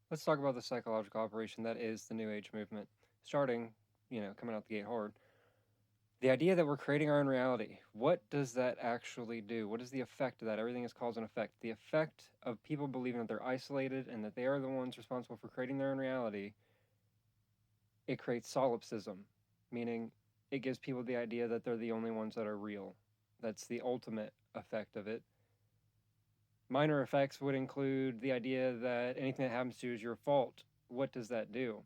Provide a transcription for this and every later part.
Let's talk about the psychological operation that is the New Age movement. Starting, coming out the gate hard. The idea that we're creating our own reality, what does that actually do? What is the effect of that? Everything is cause and effect. The effect of people believing that they're isolated and that they are the ones responsible for creating their own reality, it creates solipsism, meaning it gives people the idea that they're the only ones that are real. That's the ultimate effect of it. Minor effects would include the idea that anything that happens to you is your fault. What does that do?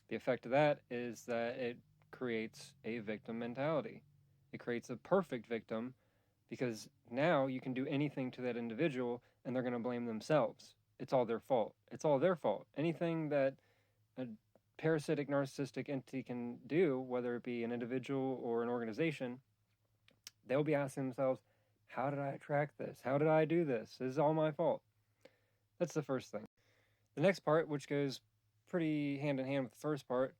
The effect of that is that it creates a victim mentality. It creates a perfect victim because now you can do anything to that individual and they're going to blame themselves. It's all their fault. It's all their fault. Anything that a parasitic narcissistic entity can do, whether it be an individual or an organization, they'll be asking themselves, how did I attract this? How did I do this? This is all my fault. That's the first thing. The next part, which goes pretty hand in hand with the first part,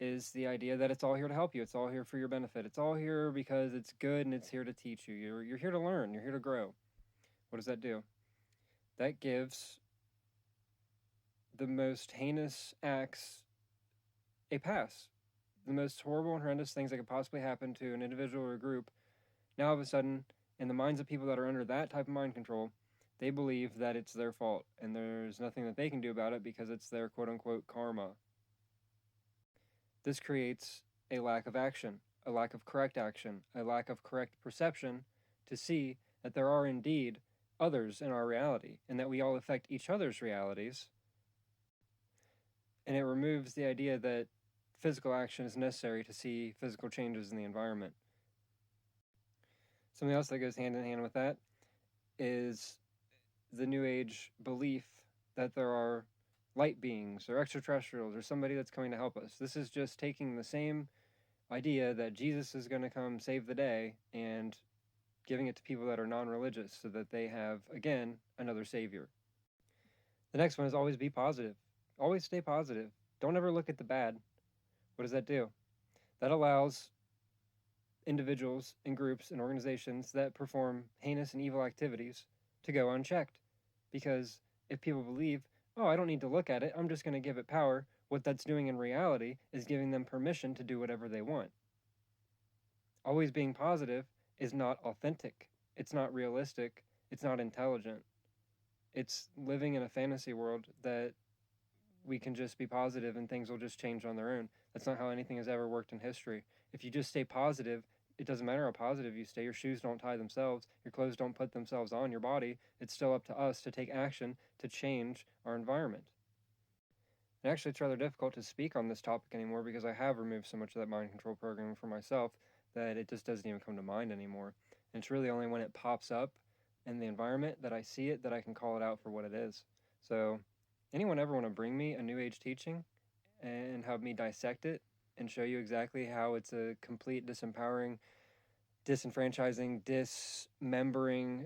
is the idea that it's all here to help you. It's all here for your benefit. It's all here because it's good and it's here to teach you. You're here to learn. You're here to grow. What does that do? That gives the most heinous acts a pass. The most horrible and horrendous things that could possibly happen to an individual or a group, now all of a sudden, in the minds of people that are under that type of mind control, they believe that it's their fault and there's nothing that they can do about it because it's their quote-unquote karma. This creates a lack of action, a lack of correct action, a lack of correct perception to see that there are indeed others in our reality and that we all affect each other's realities. And it removes the idea that physical action is necessary to see physical changes in the environment. Something else that goes hand in hand with that is the New Age belief that there are light beings or extraterrestrials or somebody that's coming to help us. This is just taking the same idea that Jesus is going to come save the day and giving it to people that are non-religious so that they have, again, another savior. The next one is always be positive. Always stay positive. Don't ever look at the bad. What does that do? That allows individuals and groups and organizations that perform heinous and evil activities to go unchecked. Because if people believe, oh, I don't need to look at it, I'm just going to give it power, what that's doing in reality is giving them permission to do whatever they want. Always being positive is not authentic. It's not realistic. It's not intelligent. It's living in a fantasy world that we can just be positive and things will just change on their own. That's not how anything has ever worked in history. If you just stay positive, it doesn't matter how positive you stay. Your shoes don't tie themselves. Your clothes don't put themselves on your body. It's still up to us to take action to change our environment. And actually, it's rather difficult to speak on this topic anymore because I have removed so much of that mind control programming for myself that it just doesn't even come to mind anymore. And it's really only when it pops up in the environment that I see it that I can call it out for what it is. So anyone ever want to bring me a New Age teaching and have me dissect it and show you exactly how it's a complete disempowering, disenfranchising, dismembering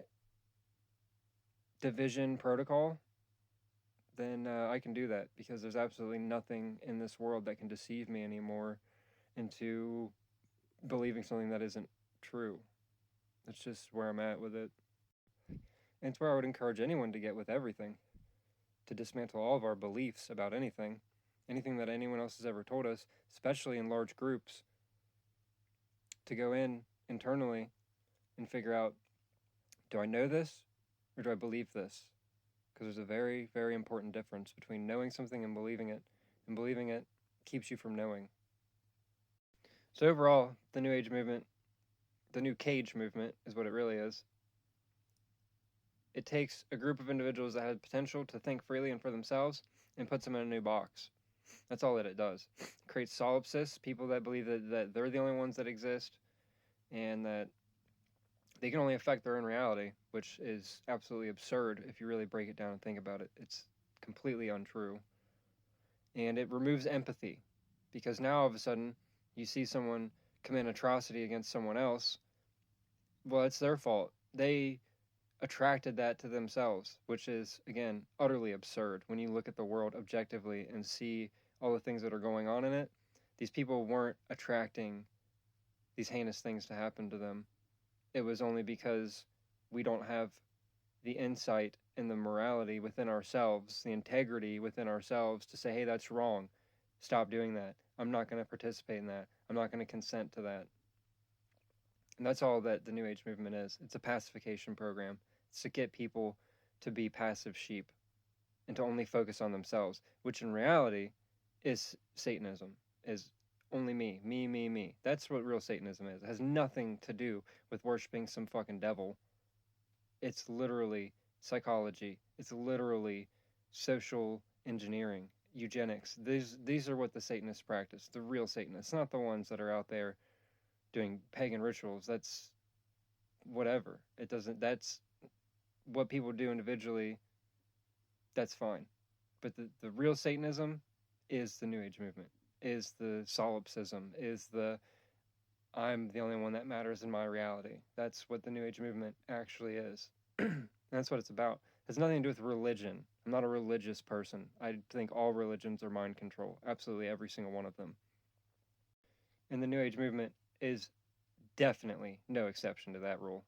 division protocol, then I can do that because there's absolutely nothing in this world that can deceive me anymore into believing something that isn't true. That's just where I'm at with it. And it's where I would encourage anyone to get with everything, to dismantle all of our beliefs about anything that anyone else has ever told us, especially in large groups, to go in internally and figure out, do I know this or do I believe this? Because there's a very, very important difference between knowing something and believing it keeps you from knowing. So overall, the New Age movement, the New Cage movement is what it really is. It takes a group of individuals that have potential to think freely and for themselves and puts them in a new box. That's all that it does. It creates solipsists, people that believe that they're the only ones that exist and that they can only affect their own reality, which is absolutely absurd if you really break it down and think about it. It's completely untrue. And it removes empathy because now all of a sudden you see someone commit an atrocity against someone else. Well, it's their fault. They attracted that to themselves, which is, again, utterly absurd when you look at the world objectively and see all the things that are going on in it. These people weren't attracting these heinous things to happen to them. It was only because we don't have the insight and the morality within ourselves, the integrity within ourselves to say, hey, that's wrong. Stop doing that. I'm not going to participate in that. I'm not going to consent to that. And that's all that the New Age movement is. It's a pacification program. It's to get people to be passive sheep and to only focus on themselves, which in reality is Satanism, is only me, me, me, me. That's what real Satanism is. It has nothing to do with worshiping some fucking devil. It's literally psychology. It's literally social engineering, eugenics. These are what the Satanists practice, the real Satanists, not the ones that are out there doing pagan rituals. That's whatever. It doesn't, that's what people do individually. That's fine. But the real Satanism is the New Age movement, is the solipsism, is the I'm the only one that matters in my reality. That's what the New Age movement actually is. And that's what it's about. It has nothing to do with religion. I'm not a religious person. I think all religions are mind control. Absolutely every single one of them. And the New Age movement is definitely no exception to that rule.